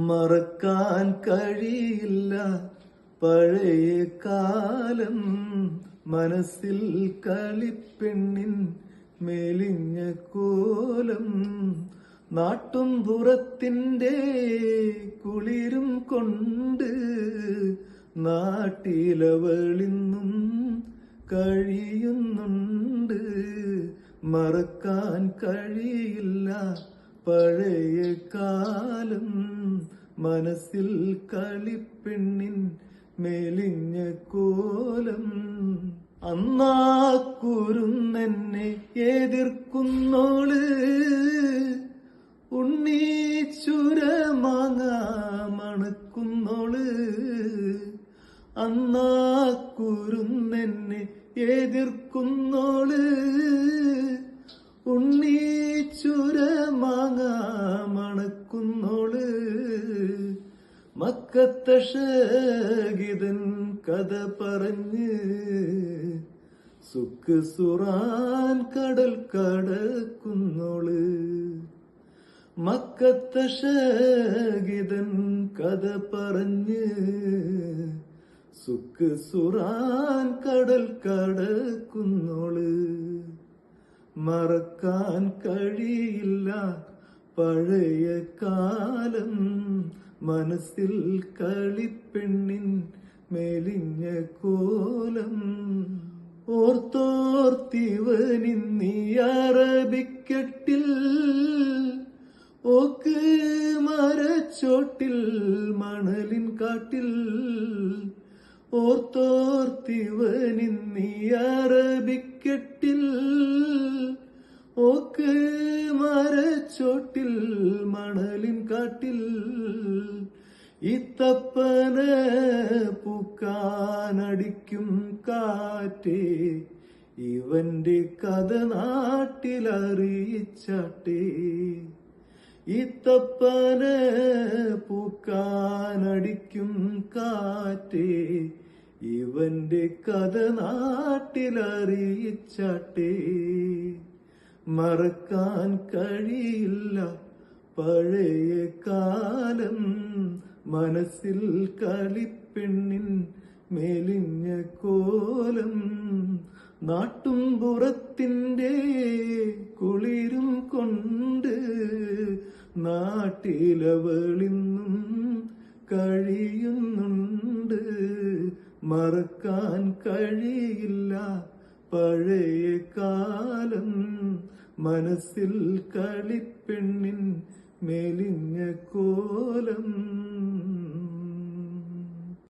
മറക്കാൻ കഴിയില്ല പഴയ കാലം. മനസ്സിൽ കളിപ്പെണ്ണിൻ മെലിഞ്ഞ കോലം. നാട്ടും പുറത്തിൻ്റെ കുളിരും കൊണ്ട് നാട്ടിലവളിന്നും കഴിയുന്നുണ്ട്. മറക്കാൻ കഴിയില്ല പഴയ കാലം. മനസ്സിൽ കളിപ്പെണ്ണിൻ മെലിഞ്ഞ കോലം. അന്നാ കുരുന്നെന്നെ എതിർക്കുന്നോള് ഉണ്ണീച്ചുരമാങ്ങ മണക്കുന്നോള്. അന്നാ കുരുന്നെന്നെ എതിർക്കുന്നോള് ഉണ്ണീച്ചുരമാങ്ങ മണക്കുന്നോള്. മക്കത്തെ ഷഹീദൻ കഥ പറഞ്ഞ് സുക്ക് സുറാൻ കടൽ കടക്കുന്നോള്. മക്കത്തെ ഷഹീദൻ കഥ പറഞ്ഞ് സുക്ക് സുറാൻ കടൽ കടക്കുന്നോള്. മറക്കാൻ കഴിയില്ല പഴയ കാലം. മനസ്സിൽ കളിപ്പെണ്ണിൻ മെലിഞ്ഞ കോലം. ഓർത്തോർത്തിവനിന്നീ അറബിക്കെട്ടിൽ ഓക്ക് മരച്ചോട്ടിൽ മണലിൻ കാട്ടിൽ. ഓർത്തോർത്തിവനിന്നീ അറബിക്കെട്ടിൽ ഓക്ക് മരച്ചോട്ടിൽ മണലിൻ കാട്ടിൽ. ഇത്തപ്പന പൂക്കാനടിക്കും കാറ്റേ ഇവന്റെ കഥ നാട്ടിലറിയിച്ചാട്ടേ. ഇത്തപ്പന പൂക്കാനടിക്കും കാറ്റേ ഇവന്റെ കഥ നാട്ടിലറിയിച്ചാട്ടേ. മറക്കാൻ കഴിയില്ല പഴയ കാലം. മനസ്സിൽ കളിപ്പെണ്ണിൻ മെലിഞ്ഞ കോലം. നാട്ടും പുറത്തിൻ്റെ കുളിരും കൊണ്ട് നാട്ടിലവളിന്നും കഴിയുന്നുണ്ട്. മറക്കാൻ കഴിയില്ല പഴയ കാലം. മനസ്സിൽ കളിപ്പെണ്ണിൻ മെലിഞ്ഞ കോലം.